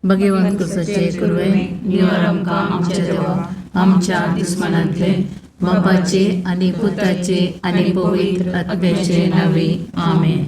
भगवंत सचे कुर्वे निवर आमकां आमच्या देवा आमच्या दुस्मनांतले बापाचे आनी पुताचे आनी पवित्र आत्म्याचे नावे आमेन.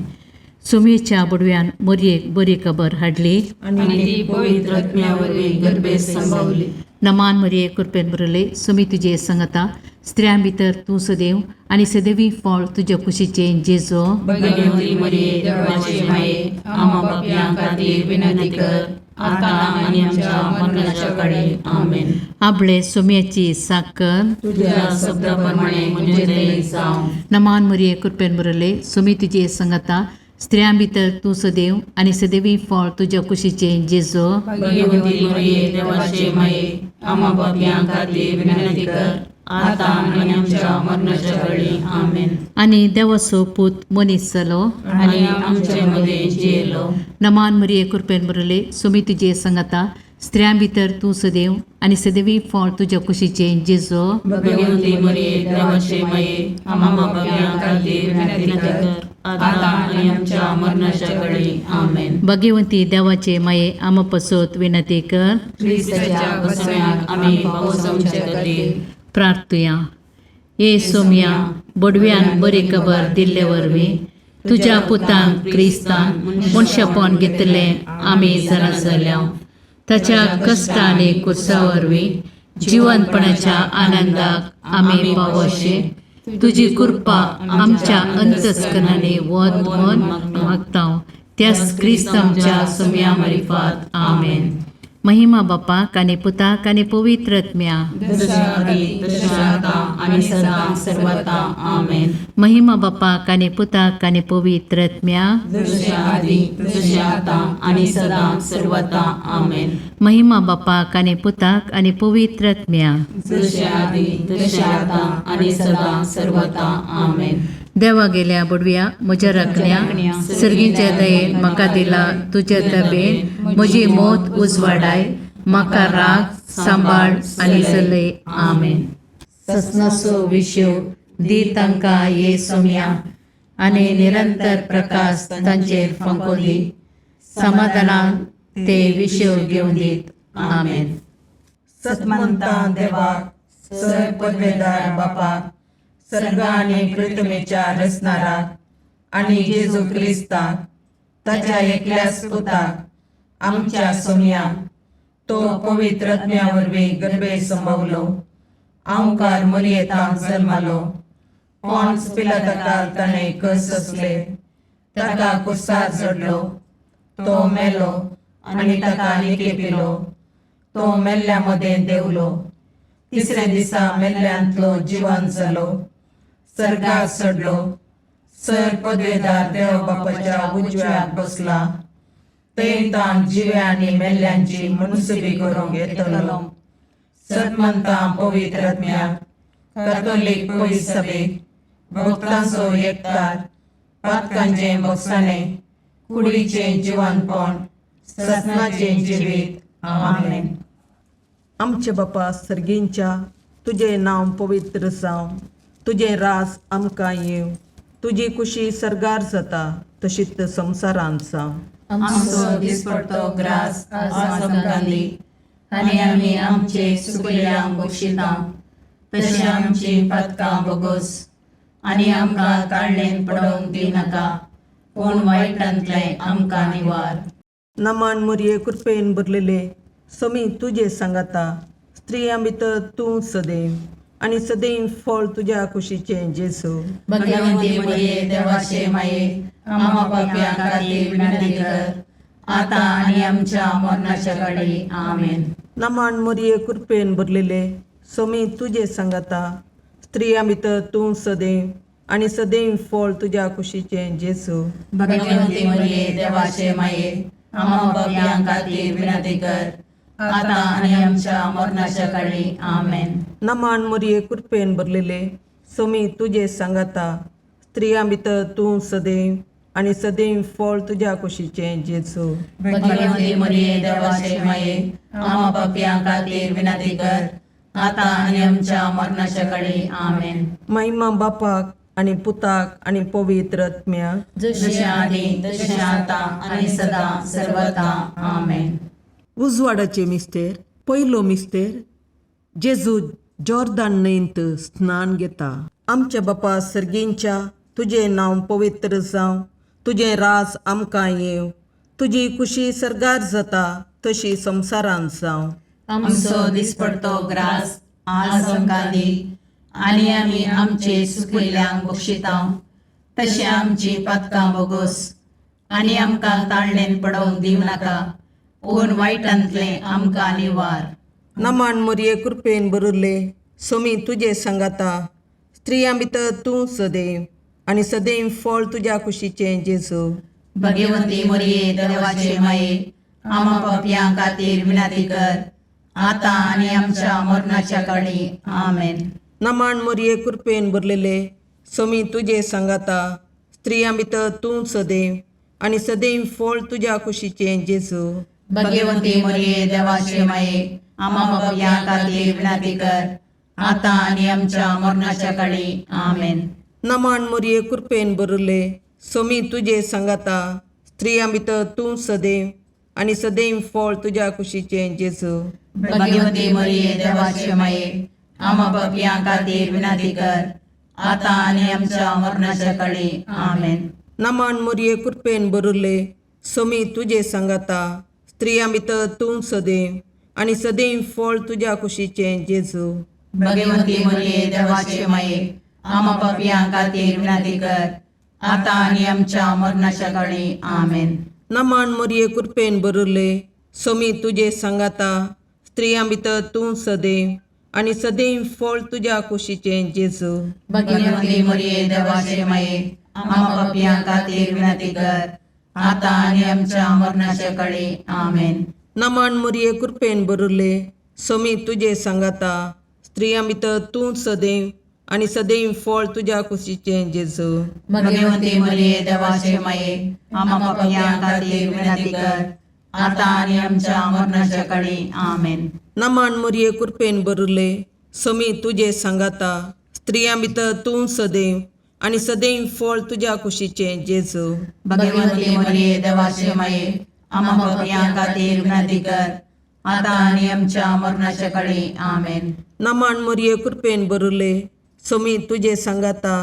सुमेच्या बुडव्यान मोरयेक बरी खबर हाडली आनी ती पवित्र आत्म्यावरवीं गर्भेत संभवली. नमान मरिये कृपेन बरले सुमी तुजे संगता स्त्रियां भितर तूं सदैव आनी सदैवी फळ तुज्या कुशीचे जेजो. भगवंती मरिये देवाचे माये आम्हा पापयां खातीर विनंती कर आता आनी आमच्या मरणाच्या काळी आमेन. आपले सुम्याची साकर तुझ्या शब्दाप्रमाणे म्हणजे दयेक जावं. नमान मरिये कृपेन बरले सुमी तुजे संगता स्त्रियां भितर तूं सदैव आनी सदैवी फळ तुज्या कुशीचे जेजो. भगवंती मरिये देवाचे माये आम्हा पापयां खातीर विनंती कर आता आनी आमच्या मरणाच्या काळी आमेन. आनी देवाचो पूत मनीस जालो आनी आमचे मदें जियेलो. नमान मरिये कृपेन बरले सुमी तुजे संगता स्त्रियां भितर तूं सदैव आनी सदैवी फळ तुज्या कुशीचे जेजो. भगवंती मरिये देवाचे माये आम्हा पापयां खातीर विनंती कर आता आनी आमच्या मरणाच्या काळी आमेन. भगवंती देवाचे माये आम पसोत विनंती कर. ख्रिस्ताच्या बसण्याक आमी पावस आमचे खातीर प्रार्थुया. ये सोम्या बडव्यान बरी खबर दिल्ले वरवीं तुज्या पुतान क्रिस्तान मनशापण घेतलें आमी जाणा जाल्या. ताच्या कश्ट आनी कुर्सा वरवीं जिवंतपणाच्या आनंदाक आमी पावशे तुजी कृपा आमच्या अंतस्करणाने वत म्हूण मागता. त्याच क्रिस्त आमच्या सोम्या मार्फत आमेन. महिमा बापाक आनी पुताक आनी पवित्र आत्म्या जशा आदी तशा आता आनी सदां सर्वदा आमेन. महिमा बापाक आनी पुताक आनी पवित्र आत्म्या जशा आदी तशा आता आनी सदां सर्वदा आमेन. महिमा बापाक आनी पुताक आनी पवित्र आत्म्या जशा आदी तशा आता आनी सदां सर्वदा आमेन. देवा गेल्या बुडव्या म्हज्या राखण्या सर्गीच्या दयेन म्हाका दिला तुज्या तबेन म्हजी मोत उजवाडाय म्हाका राख सांबाळ आनी चलय आमेन. ससनाचो विशो दी तांकां ये सोम्या आनी निरंतर प्रकाश तांचेर फंकोन दी. समाधानान ते विशो घेवन दीत आमेन. सतमंता देवाक सर पदवेदार बापाक सर्ग आनी पृथ्वीच्या रचणाराक आनी जेजू क्रिस्ताक ताच्या एकल्याच पुताक आमच्या सोम्याक तो पवित्र आत्म्या वरवीं गर्भेत संभवलो. आमकां मरियेंत जल्मालो. पोंच पिलाताकाल ताणें कस सोंसले. ताका कुर्सार चडलो. तो मेलो आनी ताका निकेपिलो. तो मेल्ल्या मदें देवलो. तिसरे दिसा मेल्ल्यांतलो जिवंत जालो. सर्गाक चडलो. सर पदवेदार देव बापाच्या उजव्याक बसला. थंय ताण जिव्या आनी मेल्ल्यांची मनसुबी करूंक येतलो. सतमंतां पवित्र आत्म्याक कातोलीक पयस सभेक भक्तांचो एकठार पातकांचें बगसाणें कुडीचें जिवंतपण सतनाचें जिवीत आमेन. आमचे बापा सर्गींच्या तुझे नांव पवित्र जावं. तुझे रास आमकां येव. तुजी कुशी सर्गार जाता तशीच संवसारांत जावं. आमचो दिसपडटो ग्रास आज आमकां दी आनी आमी आमचे सुकल्यांक बक्षिता तशें आमची पातकां बोगोस आनी आमकां काळणेन पडोवंक दिनाका पूण वायटांतलें आमकां निवार. नमान मरिये कृपेन भरलेले समी तुजे सांगाता स्त्रियां भितर तूं सदैव आनी सदैव फळ तुज्या कुशीचें जेजू. भगवंती मरिये देवाचे माये आम्हा पापयां खातीर विनंती कर आता आनी आमच्या मरणाच्या काळी आमेन. नमान मरिये कृपेन भरलेले समी तुजे सांगाता स्त्रियां भितर तूं सदैव आनी सदैव फळ तुज्या कुशीचें जेजू. भगवंती मरिये देवाचे माये आम्हा पापयां खातीर विनंती कर आता आनी आमच्या मरणाच्या काळी आमेन. नमान मरिये कृपेन भरलेले समी तुजे सांगाता स्त्रियां भितर तूं सदैव आनी सदैव फळ तुज्या कुशीचें जेजू. भगवंती मरिये देवाचे माये आम्हा पापयां खातीर विनंती कर आता आनी आमच्या मरणाच्या काळी आमेन. महिमा बापाक आनी पुताक आनी पवित्र आत्म्याक जशें आदी तशें आता आनी सदां सर्वदा आमेन. उजवाडाचे मिस्तेर पयलो मिस्तेर जेजू जॉर्दान न्हंयेंत स्नान घेता. आमच्या बापा सर्गेंच्या तुजें नांव पवित्र जावं, तुजें राज आमकां येवं, तुजी कुशी सरगार जाता तशी संवसारांत जावं. आमचो दिसपडतो ग्रास आज आमकां दी, आनी आमी आमचे सुकिल्ल्यांक बक्षितांव, तशें आमची पातकां बोगोस, आनी आमकां ताळणेन पडोवंक दिवं नाका, पूण वायटांतलें आमकां निवार. नमान मोरये कृपेन बरुल्ले सोमी तुजे सांगाता, स्त्रियां भितर तूं सदैव, आनी सदैव फळ तुज्या कुशीचें जेजू. भगवंती मोरये देवाचे माये, आमा पापयां खातीर विनाती कर, आतां आनी आमच्या मरणाच्या काळी. आमेन. नमान मोरये कृपेन भरलेले सोमी तुजे सांगाता, स्त्रियां भितर तूं सदैव, आनी सदैव फळ तुज्या कुशीचें जेजू. भगवंती मोरये देवाचे माये, आमा पापयां खातीर विनाती कर, आतां आनी आमच्या मरणाच्या काळी. आमेन. नमान मोरये कृपेन भरले सोमी तुजे सांगाता, स्त्रियां भितर तूं सदैव, आनी सदैव फळ तुज्या कुशीचें जेजू. भगवंती मोरये देवाचे माये, आमा पापयां खातीर विनाती कर, आतां आनी आमच्या मरणाच्या काळी. आमेन. नमान मोरये कृपेन भरले सोमी तुजे सांगाता, स्त्रियां भितर तूं सदैव, आनी सदैव फळ तुज्या कुशीचें जेजू. भगवंती मोरये देवाचे माये, आमा पापयां खातीर विनाती कर, आतां आनी आमच्या मरणाच्या काळी. आमेन. नमान मोरये कृपेन भरले सोमी तुजे सांगाता, स्त्रियां भितर तूं सदैव, आनी सदैव फळ तुज्या कुशीचें जेजू. भगवंती मोरये देवाचे माये, आमा पापयां खातीर विनाती कर, आतां आनी आमच्या मरणाच्या काळी. आमेन. नमान मोरये कृपेन भरले सोमी तुजे सांगाता, स्त्रियां भितर तूं सदैव, आनी सदैव फळ तुज्या कुशीचें जेजू. भगवंती मोरये देवाचे माये, आमा पापयां खातीर विनाती कर, आतां आनी आमच्या मरणाच्या काळी. आमेन. नमान मोरये कृपेन भरले सोमी तुजे सांगाता, स्त्रियां भितर तूं सदैव, आनी सदैव फळ तुज्या कुशीचें जेजू. भगवंती मोरये देवाचे माये, आमा पापयां खातीर विनाती कर, आतां आनी आमच्या मरणाच्या काळी. आमेन. नमान मोरये कृपेन भरले सोमी तुजे सांगाता,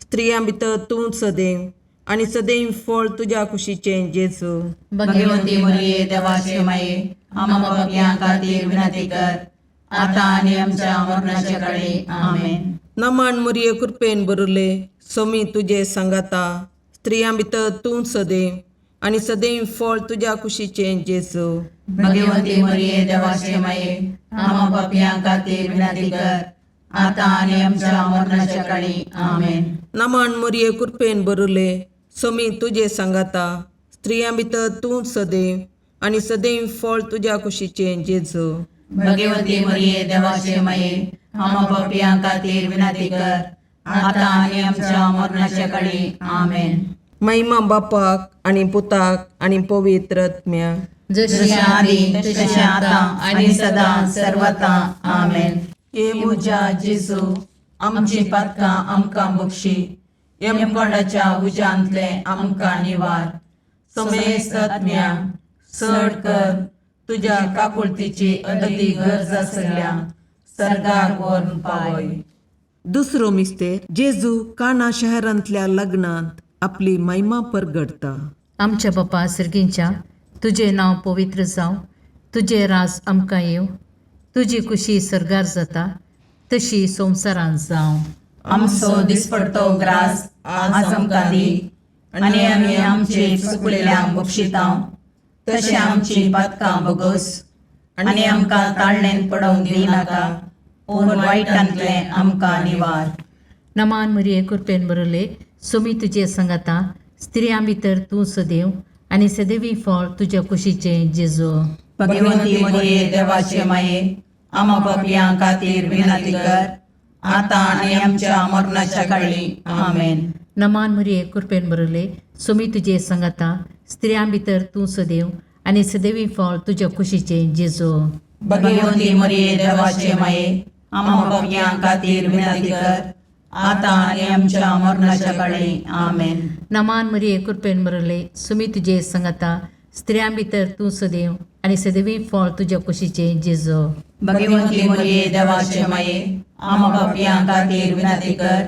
स्त्रियां भितर तूं सदैव, आनी सदैव फळ तुज्या कुशीचें जेजू. भगवंती मोरये देवाचे माये, आमा पापयां खातीर विनाती कर, आतां आनी आमच्या मरणाच्या काळी. आमेन. नमान मोरये कृपेन भरले सोमी तुजे सांगाता, स्त्रियां भितर तूं सदैव, आनी सदैव फळ तुज्या कुशीचें जेजू. भगवंती मोरये देवाचे माये, आमा पापयां खातीर विनाती कर, आतां आनी आमच्या मरणाच्या काळी. आमेन. नमान मोरये कृपेन भरले सोमी तुजे सांगाता, स्त्रियां भितर तूं सदैव, आनी सदैव फळ तुज्या कुशीचें जेजू. भगवंती मोरये देवाचे माये, आमा पापयां खातीर विनाती कर, आतां आनी आमच्या मरणाच्या काळी. आमेन. महिमा बापाक आनी पुताक आनी पवित्र आत्म्याक, जशी आदी तशी आतां आनी सदां सर्वता. आमेन. हे म्हज्या जेजू, आमची पातकां आमकां बक्षी, यमकोंडाच्या उज्यांतले आमकां निवार. समेस्त आत्म्याक चड कर, तुज्या काकुळतीची अदी गरज आसल्यान सर्गाक व्हरून पावय. दुसरो मिस्तेर जेजू काना शहरांतल्या लग्नांत आपली महिमा परगडता. आमच्या बापा सर्गींच्या तुजें नांव पवित्र जावं, तुजें राज आमकां येवं, तुजी कुशी सरगार जाता तशी संवसारांत जावं. आमचो दिसपडतो ग्रास आज आमकां दी, आनी आमी आमचे चुकलेल्यांक बक्षितांव, तशें आमची पातकां बोगोस, आनी आमकां ताळणेन पडोवंक दिवं नाका, पूण वायटांतलें आमकां निवार. नमान मोरये कृपेन भरले सोमी तुजे सांगाता, स्त्रियां भितर तूं सदैव, आनी सदैवी फळ तुज्या कुशीचें जेजू. भगवंती मोरये देवाचे माये, आमा पापयां खातीर विनाती कर, आतां आनी आमच्या मरणाच्या काळी. आमेन. नमान मोरये कृपेन भरले सोमी तुजे सांगाता, स्त्रियां भितर तूं सदैव, आनी सदैवी फळ तुज्या कुशीचें जेजू. भगवंती मोरये देवाचे माये, आमा पापयां खातीर विनाती कर, आतां आनी आमच्या मरणाच्या काळी. आमेन. नमान मोरये कृपेन भरले सोमी तुजे सांगाता, स्त्रियां भितर तूं सदैव, आणि सदैवी फळ तुझ्या कुशीचे जेजू. भगवंती मरिये देवाचे माये आम्हा पापियां खातीर विनंती कर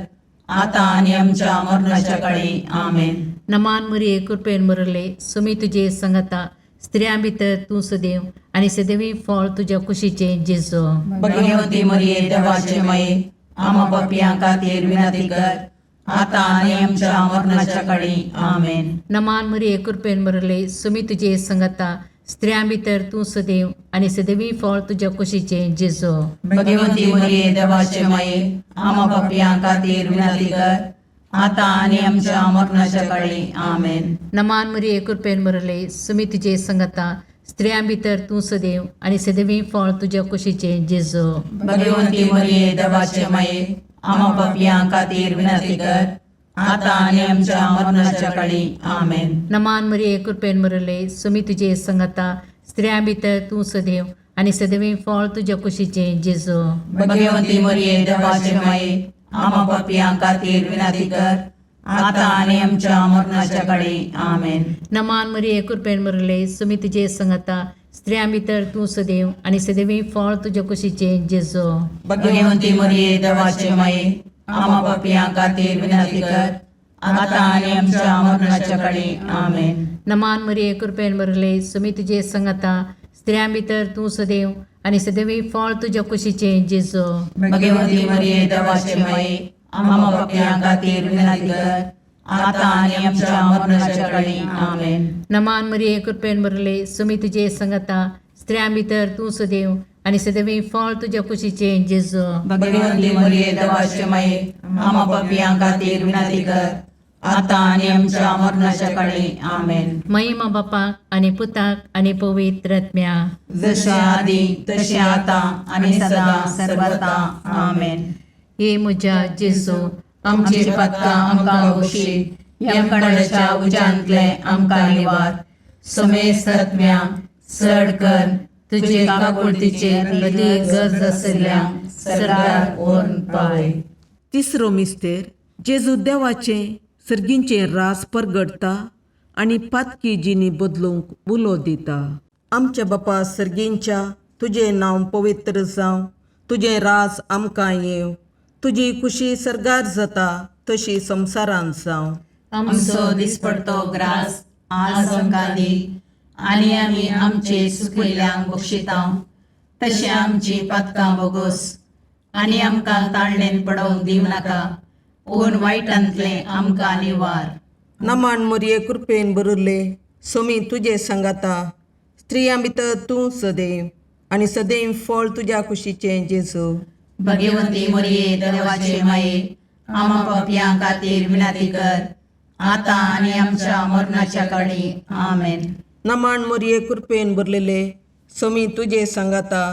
आता आणि आमच्या मरणाच्या काळी आमेन. नमान मरिये कृपेन बरले सुमी तुझे संगता स्त्रियां भितर तू सदैव आणि सदैवी फळ तुझ्या कुशीचे जेजू. भगवंती मरिये देवाचे माये आम्हा पापियां खातीर विनंती कर आता आणि आमच्या मरणाच्या काळी आमेन. नमान मरिये कृपेन बरले सुमी तुझे संगता स्त्रियां भितर तू सदैव आणि सदैवी फळ तुझ्या कुशीचे जेजू. भगवंती मरिये देवाचे माये आम्हा पापियां खातीर विनंती कर आता आणि आमच्या मरणाच्या काळी आमेन. नमान मरिये कृपेन बरले सुमी तुझे संगता स्त्रियां भितर तू सदैव आणि सदैवी फळ तुझ्या कुशीचे जेजू. भगवंती मरिये देवाचे माये आम्हा पापियां खातीर विनंती कर आता आणि आमच्या मरणाच्या काळी आमेन. नमान मरिये कृपेन बरले सुमी तुझे संगता स्त्रियां भितर तू सदैव आणि सदैवी फळ तुझ्या कुशीचे जेजू. भगवंती मरिये देवाचे माये आम्हा पापियां खातीर विनंती कर आता आणि आमच्या मरणाच्या काळी आमेन. नमान मरिये कृपेन बरले सुमी तुझे संगता स्त्रियां भितर तू सदैव आणि सदैवी फळ तुझ्या कुशीचे जेजू. भगवंती मरिये देवाचे माये आम्हा पापियां खातीर विनंती कर आता आणि आमच्या मरणाच्या काळी आमेन. नमान मरिये कृपेन बरले सुमी तुझे संगता स्त्रियां भितर तू सदैव आणि सदैवी फळ तुझ्या कुशीचे जेजू. भगवंती मरिये देवाचे माये आम्हा पापियां खातीर विनंती कर आता आणि आमच्या मरणाच्या काळी आमेन. नमान मरिये कृपेन बरले सुमी तुझे संगता स्त्रियां भितर तू सदैव आणि सदैवी फळ तुझ्या कुशीचे जेजू. भगवंती मरिये देवाचे माये आम्हा पापियां खातीर विनंती कर आता आणि आमच्या मरणाच्या काळी आमेन. महिमा बापाक आणि पुताक आणि पवित्र आत्म्या जसे आधी तसे आता आणि सदा सर्वदा आमेन. हे म्हज्या जेजू आमची पत्कां आमकां बक्षी यमकणाच्या उजांतले आमकां निवार. समेस्त आत्म्या चड कर तुजे काकुळतीचेर कधी गरज आसल्यांक सरकार ओन पाय. तिसरो मिस्तेर जेजू देवाचे सर्गींचे रास परगडता आणि पातकी जिनी बदलूंक उलो दिता. आमच्या बापा सर्गींच्या तुझे नांव पवित्र जावं, तुझे रास आमकां येव, तुजी खुशी सरगार जाता तशी संवसारांत जावं. आमचो दिसपडतो ग्रास आज आमकां दी आनी आमी आमचे सुकयल्यांक बक्षितांव. तशें आमची पातकां बोगोस आनी आमकां ताळणेन पडोवंक दिवं नाका पूण वायटांतले आमकां निवार. नमान मरिये कृपेन बरले सोमी तुझे सांगाता स्त्रियां भितर तूं सदैव आणि सदैव फळ तुझ्या कुशीचे जेजू. भगवंती मरिये देवाचे माये आम्हा पापियां खातीर विनंती कर आता आनी आमच्या मरणाच्या काळी आमेन. नमान मरिये कृपेन बरलेले सोमी तुझे सांगाता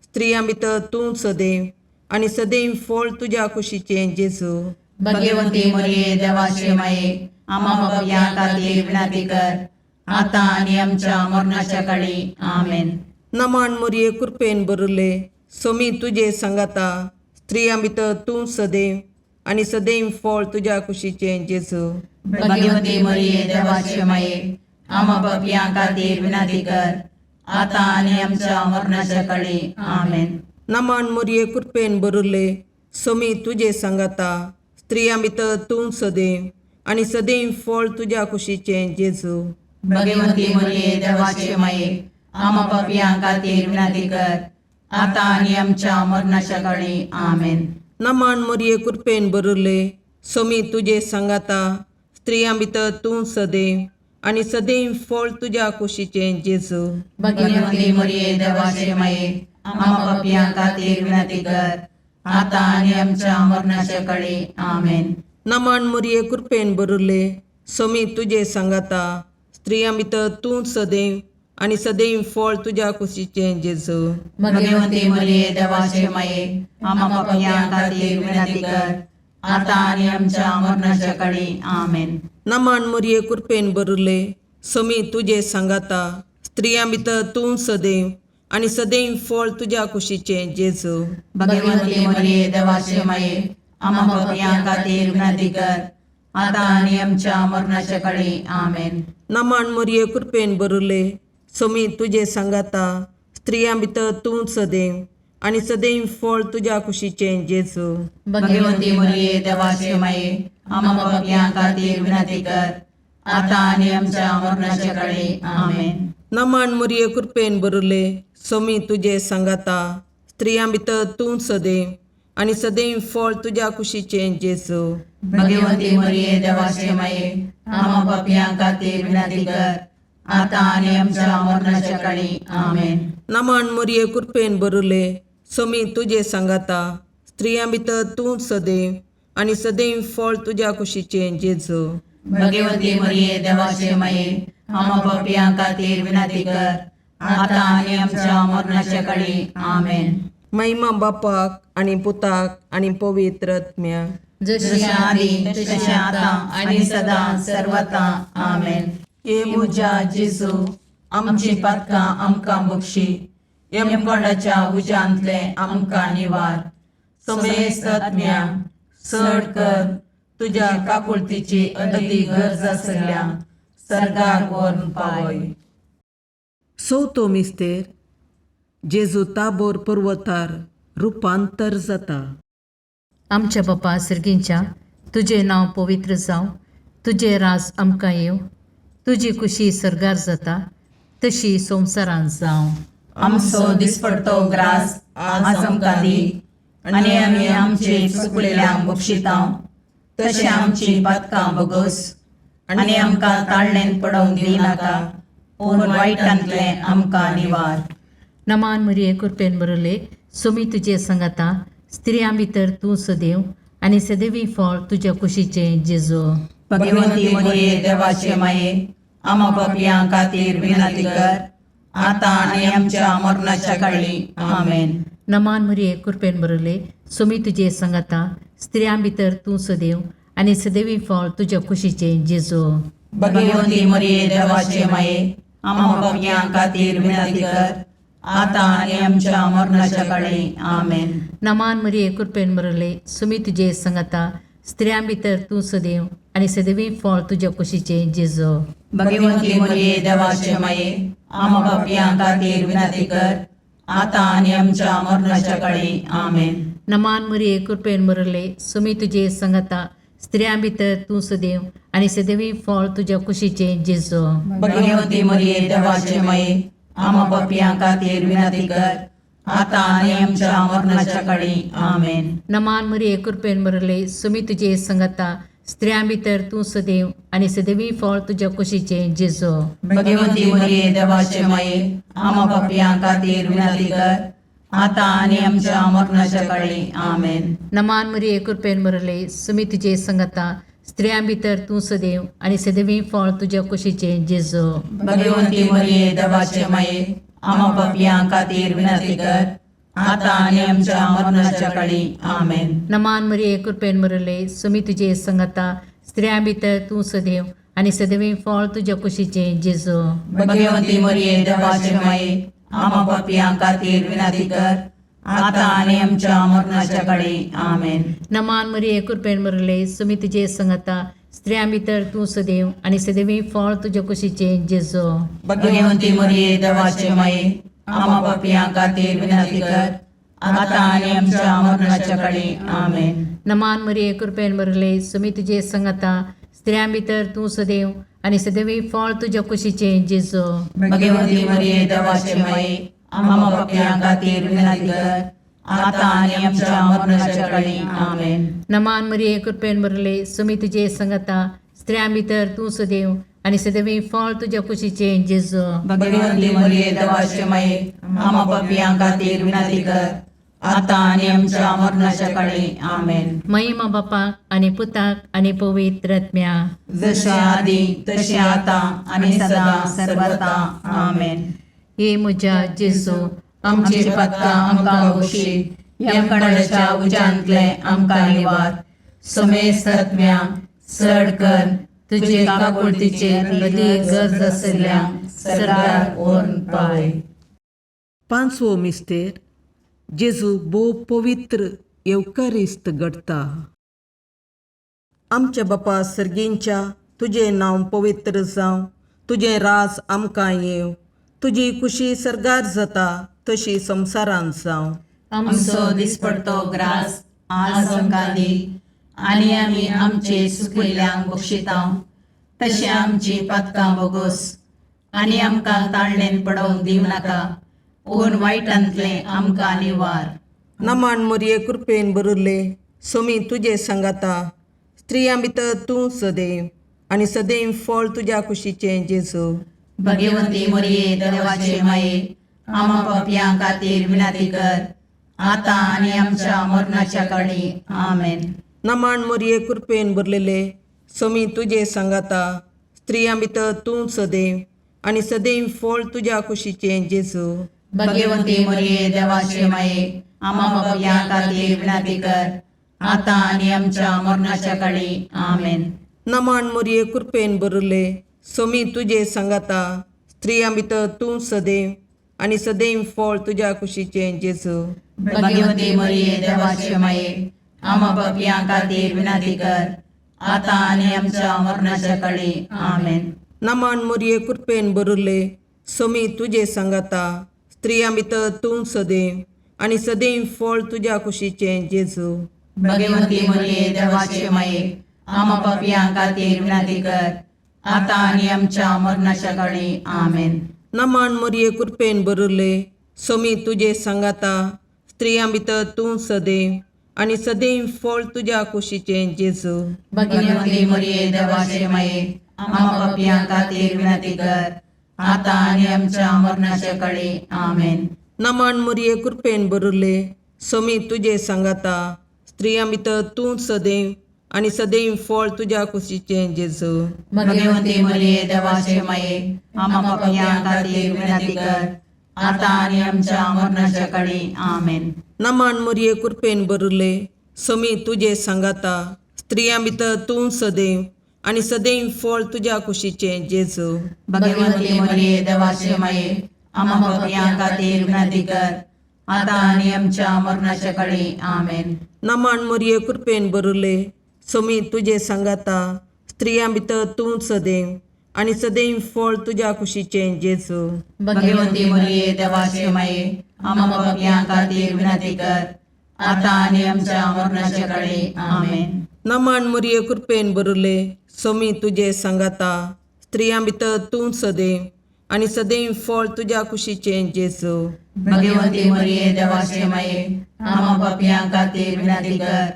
स्त्रियां भितर तूं सदैव आणि सदैव फळ तुझ्या कुशीचे जेजू. भगवंती मरिये देवाचे माये आम्हा पापियां खातीर विनंती कर आता आनी आमच्या मरणाच्या काळी आमेन. नमान मरिये कृपेन बरले सोमी तुझे सांगाता स्त्रियां भितर तूं सदैव आणि सदैव फळ तुझ्या कुशीचे जेजू. भगवंती मरिये देवाचे माये आम्हा पापियां खातीर विनंती कर आता आनी आमच्या मरणाच्या काळी आमेन. नमान मरिये कृपेन बरले सोमी तुझे सांगाता स्त्रियां भितर तूं सदैव आणि सदैव फळ तुझ्या कुशीचे जेजू. भगवंती मरिये देवाचे माये आम्हा पापियां खातीर विनंती कर आता आनी आमच्या मरणाच्या काळी आमेन. नमान मरिये कृपेन बरले सोमी तुझे सांगाता स्त्रियां भितर तूं सदैव आणि सदैव फळ तुझ्या कुशीचे जेजू. भगवंती मरिये देवाचे माये आम्हा पापियां खातीर विनंती कर आता आनी आमच्या मरणाच्या काळी आमेन. नमान मरिये कृपेन बरले सोमी तुझे सांगाता स्त्रियां भितर तूं सदैव आणि सदैव फळ तुझ्या कुशीचे जेजू. भगवंती मरिये देवाचे माये आम्हा पापियां खातीर विनंती कर आता आनी आमच्या मरणाच्या काळी आमेन. नमान मरिये कृपेन बरले सोमी तुझे सांगाता स्त्रियां भितर तूं सदैव आणि सदैव फळ तुझ्या कुशीचे जेजू. भगवंती मरिये देवाचे माये आम्हा पापियां खातीर विनंती कर आता आनी आमच्या मरणाच्या काळी आमेन. नमान मरिये कृपेन बरले सोमी तुझे सांगाता स्त्रियां भितर तूं सदैव आनी सदैव फळ तुज्या कुशीचे जेजू. भगवंती मरिये देवाचे माये आम्हा पापियां खातीर विनंती कर आता आणि आमच्या मरणाच्या काळी आमेन. नमन मुरये कृपेन बरले सोमी तुझे सांगाता स्त्रियां भितर तूं सदैव आनी सदैव फळ तुज्या कुशीचे जेजू. भगवंती मरिये देवाचे माये आम्हा पापियां खातीर विनंती कर आता आणि आमच्या मरणाच्या काळी आमेन. नमन मुरये कृपेन बरले सोमी तुझे सांगाता स्त्रियां भितर तूं सदैव आनी सदैव फळ तुज्या कुशीचे जेजू. भगवंती मरिये देवाचे माये आम्हा पापियां खातीर विनंती कर आता आणि आमच्या मरणाच्या काळी आमेन. महिमा बापाक आनी पुताक आनी पवित्र आत्म्याक. जशी आदी तशी आता आणि सदा सर्वता आमेन. ये मुजा जेजू आमची पातकां आमकां बक्षी. यमकोंडाच्या उज्यांतले आमकां निवार. समेस्त आत्म्या चड कर तुज्या काकुळतीची अदी गरज आसल्या सर्गाक व्हरून पावय. चवथो मिस्तेर जेजू ताबोर पर्वतार रुपांतर जाता. आमच्या बापा सर्गींच्या तुझे नांव पवित्र जावं, तुझे राज आमकां येव, तुजी कुशी सर्गार जाता तशी संवसारांत जावं. आमचो दिसपडतो ग्रास आज आमकां दी आनी आमी आमचे चुकलेल्यांक बक्षितांव तशें आमची पातकां बोगोस आनी आमकां ताळणेन पडोवंक दिनाका पूण वायटांतले आमकां निवार. नमान मरिये कृपेन बरले सोमी तुजे सांगाता स्त्रियां भितर तूं सदैव आनी सदैवी फळ तुज्या कुशीचे जेजू. भगवंती मरिये देवाचे माये आम्हा पापियां खातीर विनंती कर आता आणि आमच्या मरणाच्या काळी आमेन. नमान मरिये कृपेन बरले सोमी तुजे सांगाता स्त्रियां भितर तूं सदैव आनी सदैवी फळ तुज्या कुशीचे जेजू. भगवंती मरिये देवाचे माये आम्हा पापियां खातीर विनंती कर आता आणि आमच्या मरणाच्या काळी आमेन. नमान मरिये कृपेन बरले सोमी तुजे सांगाता स्त्रियां भितर तूं सदैव आनी सदैवी फळ तुज्या कुशीचे जेजू. भगवंती मरिये देवाचे माये आम्हा पापियां खातीर विनंती कर आता आणि आमच्या मरणाच्या काळी आमेन. नमान मरिये कृपेन बरले सोमी तुजे सांगाता स्त्रियां भितर तूं सदैव आनी सदैवी फळ तुज्या कुशीचे जेजू. भगवंती मरिये देवाचे माये आम्हा पापियां खातीर विनंती कर आता आणि आमच्या मरणाच्या काळी आमेन. नमान मरिये कृपेन बरले सोमी तुजे सांगाता स्त्रियां भितर तूं सदैव आनी सदैवी फळ तुज्या कुशीचे जेजू. भगवंती मरिये देवाचे माये आम्हा पापियां खातीर विनंती कर आता आणि आमच्या मरणाच्या काळी आमेन. नमान मरिये कृपेन बरले सोमी तुजे सांगाता स्त्रियां भितर तूं सदैव आनी सदैवी फळ तुज्या कुशीचे जेजू. भगवंती मरिये देवाचे माये आम्हा पापियां खातीर विनंती कर आता आणि आमच्या मरणाच्या काळी आमेन. नमान मरिये कृपेन बरले सोमी तुजे सांगाता स्त्रियां भितर तूं सदैव आनी सदैवी फळ तुज्या कुशीचे जेजू. भगवंती मरिये देवाचे माये आम्हा पापियां खातीर विनंती कर आता आणि आमच्या मरणाच्या काळी आमेन. नमान मरिये कृपेन बरले सोमी तुजे सांगाता स्त्रियां भितर तूं सदैव आनी सदैवी फळ तुज्या कुशीचे जेजू. भगवंती मरिये देवाचे माये आम्हा पापियां खातीर विनंती कर आता आणि आमच्या मरणाच्या काळी आमेन. नमान मरिये कृपेन बरले सोमी तुजे सांगाता स्त्रियां भितर तूं सदैव आनी सदैवी फळ तुज्या कुशीचे जेजू. भगवंती मरिये देवाचे माये आम्हा पापियां खातीर विनंती कर आता आणि आमच्या मरणाच्या काळी आमेन. नमान मरिये कृपेन बरले सोमी तुजे सांगाता स्त्रियां भितर तूं सदैव आनी सदैवी फळ तुज्या कुशीचे जेजू. भगवंती मरिये देवाचे माये आम्हा पापियां खातीर विनंती कर आता आणि आमच्या मरणाच्या काळी आमेन. महिमा बापाक आनी पुताक आनी पवित्र आत्म्याक. जशे आदी तशे आता आणि सदा सर्वता आमेन. हे म्हज्या जेजू आमची पातकां आमकां बक्षी. यमकणाच्या उज्यांतले आमकां निवार. समेस्त आत्म्या चड कर तुजे काकुळतीचे अदीक गरज आसल्यांक सर्गार व्हरून पावय. पांचवो मिस्तेर जेजू भोव पवित्र येवकारिस्त घडता. आमच्या बापा सर्गींच्या तुजें नांव पवित्र जावं, तुजें राज आमकां येव, तुजी कुशी सरगार जाता तशी संवसारांत जावं. आमचो दिसपडतो ग्रास आज आमकां दी, आनी आमी आमचे सुकिल्ल्यांक बक्षितांव. तशें आमची पातकां बोगोस, आनी आमकां ताळणेन पडोवंक दिवं नाका, पूण वायटांतलें आमकां निवार. नमान मोरये कृपेन बरुल्ले, सोमी तुजे सांगाता, स्त्रियां भितर तूं सदैव, आनी सदैव फळ तुज्या कुशीचें जेजू. भगवंती मोरये देवाचे माये, आमा पापयां खातीर विनाती कर, आतां आनी आमच्या मरणाच्या काळी. आमेन. नमान मोरये कृपेन भरलेले, सोमी तुजे सांगाता, स्त्रियां भितर तूं सदैव, आनी सदैव फळ तुज्या कुशीचें जेजू. भगवंती मोरये देवाचे माये, आमा पापयां खातीर विनाती कर, आतां आनी आमच्या मरणाच्या काळी. आमेन. नमान मोरये कृपेन भरले, सोमी तुजे सांगाता, स्त्रियां भितर तूं सदैव, आनी सदैव फळ तुज्या कुशीचें जेजू. भगवंती मोरये देवाचे माये, आमा पापयां खातीर विनाती कर, आतां आनी आमच्या मरणाच्या काळी. आमेन. नमान मोरये कृपेन भरले, सोमी तुजे सांगाता, स्त्रियां भितर तूं सदैव, आनी सदैव फळ तुज्या कुशीचें जेजू. भगवंती मोरये देवाचे माये, आमा पापयां खातीर विनाती कर, आतां आनी आमच्या मरणाच्या काळी. आमेन. नमान मोरये कृपेन भरले, सोमी तुजे सांगाता, स्त्रियां भितर तूं सदैव, आनी सदैव फळ तुज्या कुशीचें जेजू. भगवंती मोरये देवाचे माये, आमा पापयां खातीर विनाती कर, आतां आनी आमच्या मरणाच्या काळी. आमेन. नमान मोरये कृपेन भरले, सोमी तुजे सांगाता, स्त्रियां भितर तूं सदैव, आनी सदैव फळ तुज्या कुशीचें जेजू. भगवंती मोरये देवाचे माये, आमा पापयां खातीर विनाती कर, आतां आनी आमच्या मरणाच्या काळी. आमेन. नमान मोरये कृपेन भरले, सोमी तुजे सांगाता, स्त्रियां भितर तूं सदैव, आनी सदैव फळ तुज्या कुशीचें जेजू. भगवंती मोरये देवाचे माये, आमा पापयां खातीर विनाती कर, आतां आनी आमच्या मरणाच्या काळी. आमेन. नमान मोरये कृपेन भरले, सोमी तुजे सांगाता, स्त्रियां भितर तूं सदैव, आनी सदैव फळ तुज्या कुशीचें जेजू. भगवंती मोरये देवाचे माये, आमा पापयां खातीर विनाती कर, आतां आनी आमच्या मरणाच्या काळी. आमेन. नमान मोरये कृपेन भरले, सोमी तुजे सांगाता, स्त्रियां भितर तूं सदैव, आनी सदैव फळ तुज्या कुशीचें जेजू. भगवंती मोरये देवाचे माये, आमा पापयां खातीर विनाती कर,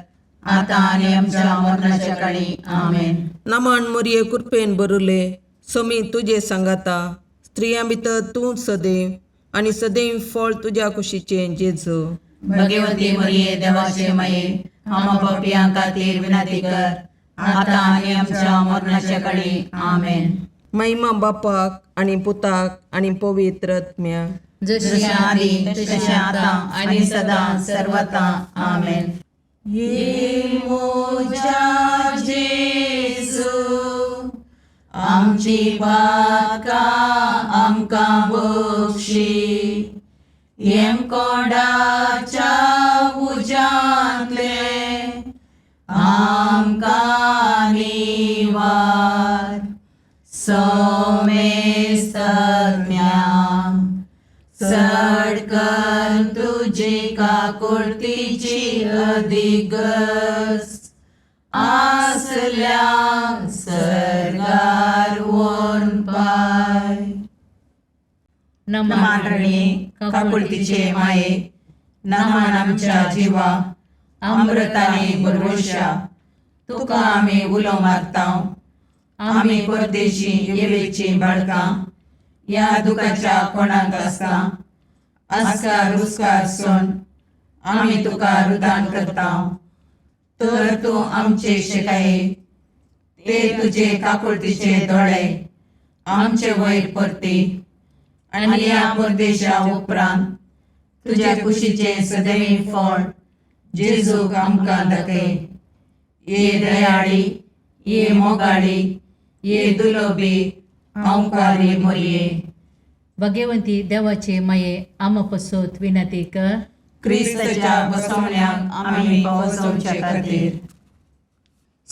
आतां आनी आमच्या मरणाच्या काळी. आमेन. नमान मोरये कृपेन भरले, सोमी तुजे सांगाता, स्त्रियां भितर तूं सदैव, आनी सदैव फळ तुज्या कुशीचें जेजू. भगवंती मोरये देवाचे माये, आमा पापयां खातीर विनाती कर, आतां आनी आमच्या मरणाच्या काळी. आमेन. महिमा बापाक आनी पुताक आनी पवित्र आत्म्याक, जशें आदी तशें आतां आनी सदां सर्वता. आमेन. ये मोजा जेजू, आमची पातकां आमकां बक्षी, येम कोणाच्या उजांतले आमकां निवार. सोमेस्त सडकन तुजी काकुळतीची अधिगस, आसल्या सरगार वोन पाय. नमान रणे काकुळतीचे माये, नमान आमच्या जिवा, अमृताने भरवशा, तुका आमी उलो मारतांव. आमी परदेशी येवेची बाळकां, या दुखाच्या कोणाक आसता, आस्कार उस्कार सोन आमी तुका रुदान करतांव. तर तूं आमचे शिकाये, ते तुजे काकुळतीचे दोळे आमचे वयर परती, आनी या परदेशा उपरांत तुज्या कुशीचे सदैव फळ जेजूक आमकां दाखय. ये दयाळी, ये मोगाळी, ये दुलोबी, अवकारी मोरये. भगवंती देवाचे माये, आमा पसोत विनंती कर. क्रिस्ताच्या बसवण्याक आमी पावसोवचे खातीर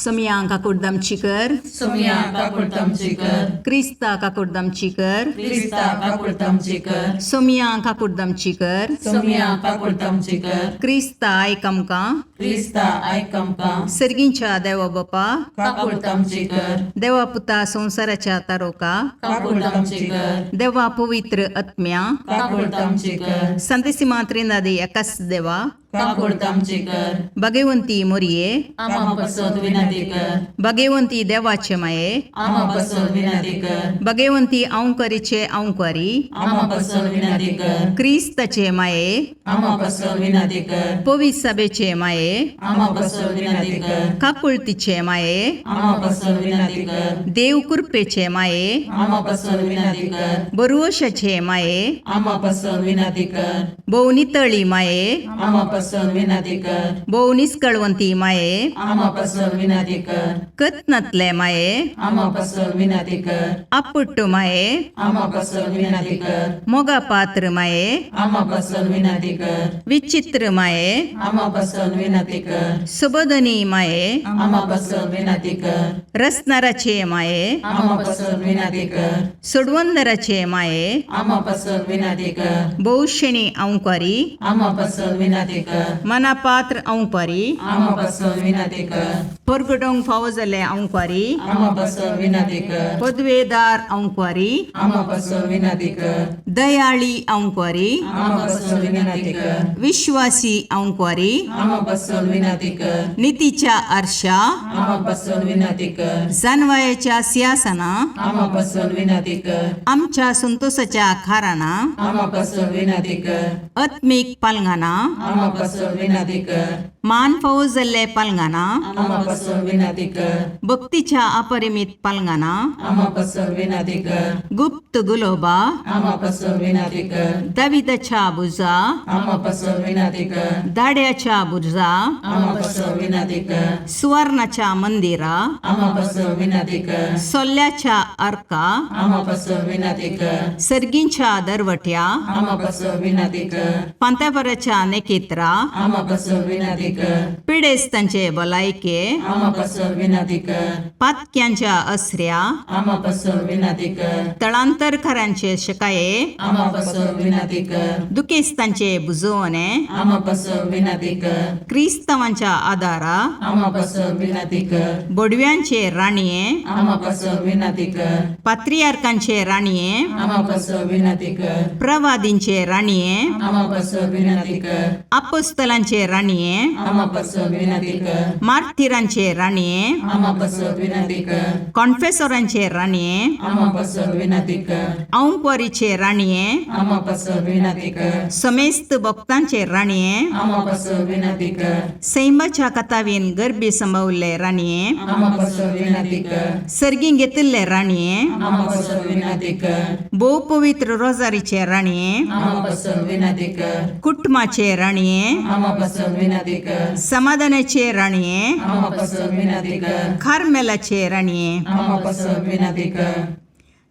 सोमया काकुडदामची कर, सोमया काकुडतामची कर, क्रिस्ता काकुडदामची कर, क्रिस्ता काकुडतामची कर, सोमया काकुडदामची कर, सोमया काकुडतामची कर, क्रिस्ता आयक आमकां, क्रिस्ता आयक आमकां, सर्गींच्या देवा बापा, काकुडतामची कर, देवा पुता संवसाराच्या तारोका, काकुडतामची कर, देवा पवित्र आत्म्या, काकुडतामची कर, संतसिमा त्रिनादी एकाच देवा, काकुडतामची कर, भगवंती मोरये, आमा पासत विनंती कर, भगवंती देवाचे माये, आमा पासत विनंती कर, भगवंती औंकरीचे औंकारी, आमा पासत विनंती कर, क्रिस्ताचे माये, आमा पासत विनंती कर, पवित्र सभेचे माये, आमा पासत विनंती कर, काकुळतीचे माये, आमा पासत विनंती कर, देव कृपेचे माये, आमा पासत विनंती कर, बरुवशाचे माये, आमा पासत विनंती कर, भोवनितळी माये, आमा पासत विनंती कर, भोवनिस्कळवंती माये, आमा पासत विनंती कर, कत्नतले माये, आमा पासत विनंती कर, अपुट्टू माये, आमा पासत विनंती कर, मोगा पात्र माये, आमा पासत विनंती कर, विचित्र माये, आमा पासत विनंती कर, सुबोधनी माये, आमा पासत विनंती कर, रसनाराचे माये, आमा पासत विनंती कर, सुडवंदराचे माये, आमा पासत विनंती कर, बहुशणी औंकारी, आमा पासत विनंती कर, मनापात्र औंकारी, आमा पासत विनंती कर, परगडोंक फावो जाल्ले औंकारी, आमा पासत विनंती कर, पदवेदार औंकारी, आमा पासत विनंती कर, दयाळी औंकारी, आमा पासत विनंती कर, विश्वासी औंकारी, आमा पासत विनंती कर, नीतीच्या आरशा, आमा पासत विनंती कर, जानवायाच्या सिंहासना, आमा पासत विनंती कर, आमच्या संतोषाच्या खाराना, आमा पासत विनंती कर, आत्मिक पालंगाना, आमा पासत विनंती कर, मान फावो जाल्ले पालंगाना, आमा पासत विनंती कर, भक्तीच्या अपरिमित पालंगाना, आमा पासत विनंती कर, गुप्त गुलोबा, आमा पासत विनंती कर, दाविदाच्या बुजा, आमा पासत विनंती कर, दाड्याच्या बुजा, आमा पासत विनंती कर, सुवर्णाच्या मंदिरा, आमा पासत विनंती कर, सोल्ल्याच्या अर्का, आमा पासत विनंती कर, सर्गींच्या दरवट्या, आमा पासत विनंती कर, पांत्यापराच्या नेकेत्रा, आमा पासत विनंती कर, पिडेस्तांचे भलायके, आमा पासत विनंती कर, पातक्यांच्या अस्र्या, आमा पासत विनंती कर, तळांतरकारांचे शकाये, आमा पासत विनंती कर, दुखेस्तांचे बुजवणे, आमा पासत विनंती कर, क्रिस्तवांच्या आदारा, आमा पासत विनंती कर, बोडव्यांचे राणीये, आमा पासत विनंती कर, पात्रियार्कांचे राणीये, आमा पासत विनंती कर, प्रवादींचे राणीये, आमा पासत विनंती कर, अपोस्तलांचे राणीये, आमा पासत विनंती कर, मार्तिरांचे राणीये, आमा पासत विनंती कर, कॉन्फेसोरांचे राणीये, आमा पासत विनंती कर, औंकवारीचे राणीये, आमा पासत विनंती कर, समेस्त भक्तांचे राणीये, आमा पासत विनंती कर, सैमाच्या कथावीन गर्भी संभवले राणीये, आमा पासत विनंती कर, सर्गीं घेतिल्ले राणीये, आमा पासत विनंती कर, भोव पवित्र रोजारीचे राणीये, आमा पासत विनंती कर, कुटुंबाचे राणीये, आमा पासत विनंती कर, समाधानाचे राणीये, आमा पासत विनंती कर, खारमेलाचे राणीये, आमा पासत विनंती कर,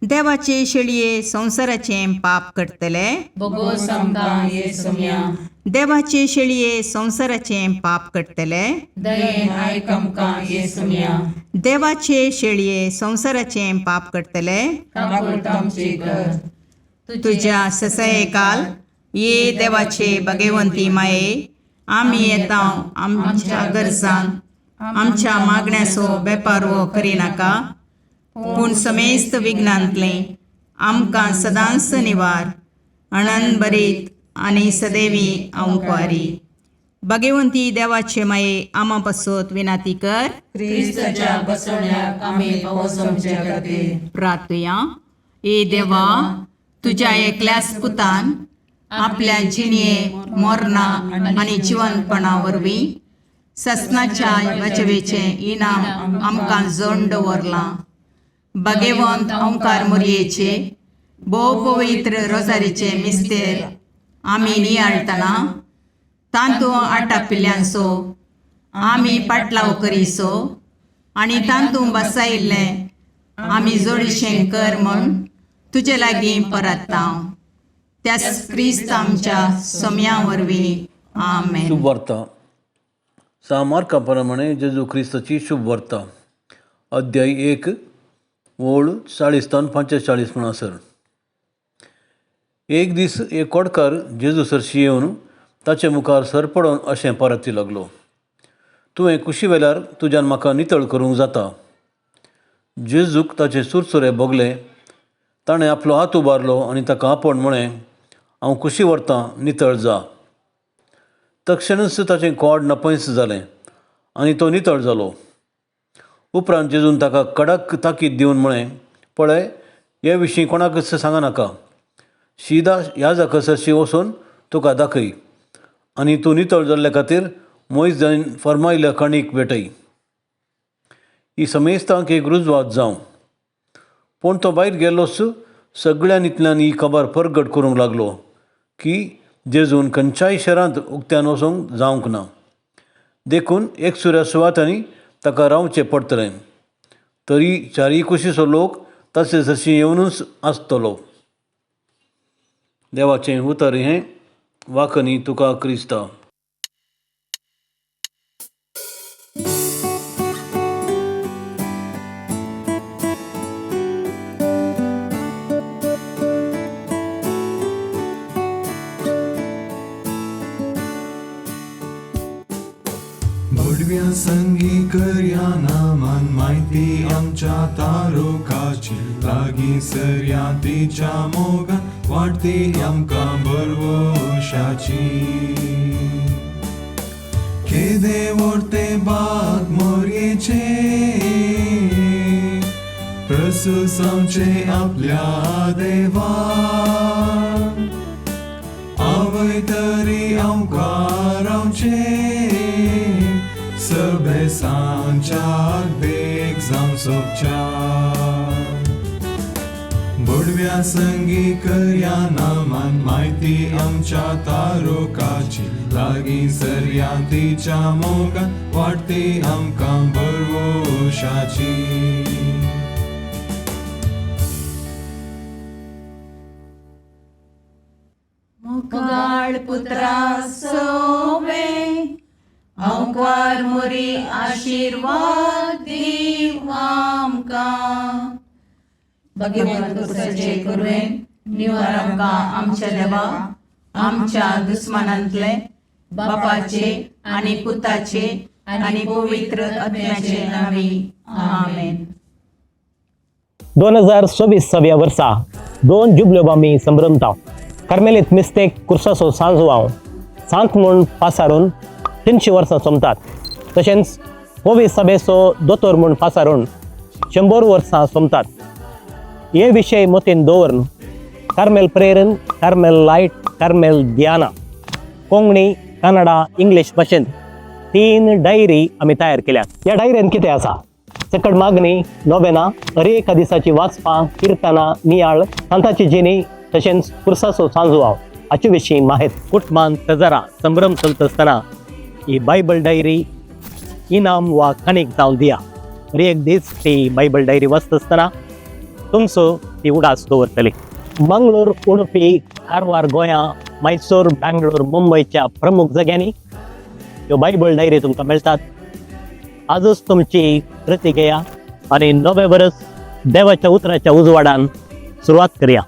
देवाचे शेळये संसाराचे पाप करतले, बोगोस आमकां येसुम्या, देवाचे शेळये संसाराचे पाप करतले, दयेन आयक आमकां येसुम्या, देवाचे शेळये संसाराचे पाप करतले, काकुळतामची कर, तुझ्या ससये काल ये देवाचे भगवंती माये, आम्ही येता आमच्या गरजांक आमच्या मागण्याचो बेपारवो करिनाका, पूण समेस्त विघ्नांतले आमकां सदांच निवार, आनंद बरीत आनी सदैवी औंकवारी. भगवंती देवाचे माये आमा पासत विनाती कर. क्रिस्ताच्या बसवण्याक आमी पावसमचे खातीर प्रार्थया. ए देवा, तुझ्या एकल्याच पुतान आपल्या जिणये मोरणा आनी जिवंतपणा वरवीं ससनाच्या वाचवेचे इनाम आमकां जोडून दवरलां. भगवंत ओंकार मोरयेचे भोव पवित्र रोजारीचे मिस्तेर आमी नियाळटना तांतूं आटापिल्ल्यांचो आमी पाटलाव करिसो आनी तांतूं बसायिल्लें आमी जोडीशें कर म्हूण तुजे लागीं परतता. त्याच क्रिस्त आमच्या सोम्या वरवीं. आमेन. शुभ वार्ता. सामार्काप्रमाणे जेजू क्रिस्ताची शुभ वार्ता अध्याय 1 ओळ 40 ते 45 म्हणसर. एक दीस एक कोडकार जेजू सरशी येवन ताचे मुखार सरपडोन अशें परती लागलो, तुवें कुशी वेल्यार तुज्यान म्हाका नितळ करूंक जाता. जेजूक ताचे सुरसुरे भोगले. ताणें आपलो हात उबारलो आनी ताका आपण म्हळें, हांव कुशी व्हरतां, नितळ जा. तक्षणच ताचें कोड नपयस जालें आनी तो नितळ जालो. उपरांत जेजून ताका कडक ताकीद दिवन म्हळें, पळय, हे विशीं कोणाकच सांगनाका. शिदा ह्या जाकसरशी वचून तुका दाखय आनी तूं नितळ जाल्ले खातीर मोइजान फर्मायिल्ल्या खणीक भेटय. ही समेस्तांक एक रुजवात जावं. पूण तो भायर गेल्लोच सगळ्यांनींतल्यान ही खबर परगट करूंक लागलो की जेजून खंयच्याय शहरांत उक्त्यान वचूंक जावंक ना. देखून एकसुऱ्या सुवातांनी ताका रावचें पडटलें. तरी चारीय कुशीचो लोक ताचे जशी येवनूच आसतलो. देवाचें उतर हें. वाकनी तुका क्रिस्ता. भडव्या संगी करया नामान माहिती आमच्या तारोकाची, लागीं सरया तिच्या मोगान वाटती आमकां बरवशाची. केदे व्हरते बाग मोरयेचे, प्रसूस आमचे आपल्या देवा. आवय तरी आमकां रावचे, सभे सांच्याक देख जावं सोबच्या. बडव्या संगी करया नामान माहिती आमच्या तारोकाची, लागीं सरया तिच्या मोगान वाटती आमकां बरवशाची. मुगाळ पुत्रा सोवे अवकार मोरी आशीर्वाद दीव आमकां. भगवंत पुत्राचे करुवेन निवार आमकां आमच्या देवा, आमच्या दुस्मानांतले, बापाचे आनी पुताचे आनी पवित्र आत्म्याचे नावी. आमेन. 2026 वर्सा 2 जुबल्यो आमी संभ्रमता. कार्मेलीत मिस्तेक कुर्साचो सांजवाव सांत म्हूण पासारून 300 वर्सां सोमतात. तशेंच होवी सभेचो दोतोर म्हूण पासारून 100 वर्सां सोमतात. हे विशय मतीन दवरून कार्मेल प्रेरन, कार्मेल लायट, कार्मेल दियाना कोंकणी, कन्नडा, इंग्लीश भाशेंत 3 डायरी आमी तयार केल्यात. ह्या डायरेन कितें आसा? सकट मागणी, नोवेना, हरेका दिसाची वाचपां, किर्तनां, नियाळ, सांताची जिणी, तशेंच कुर्साचो सांजवाव हाचे विशीं माहीत. कुटमान तजारा संभ्रम चलता आसतना ही बायबल डायरी इनाम वा काणीक जावन दिया. एक दीस ती बायबल डायरी वाचता आसतना तुमचो ती उडास दवरतली. मंगळूर, उडुपी, कारवार गोंयां, मैसूर, बँगलोर, मुंबयच्या प्रमुख जाग्यांनी ह्यो बायबल डायरी तुमकां मेळटात. आजूच तुमची प्रती घेया आनी नवें वर्स देवाच्या उतराच्या उजवाडान सुरवात करया.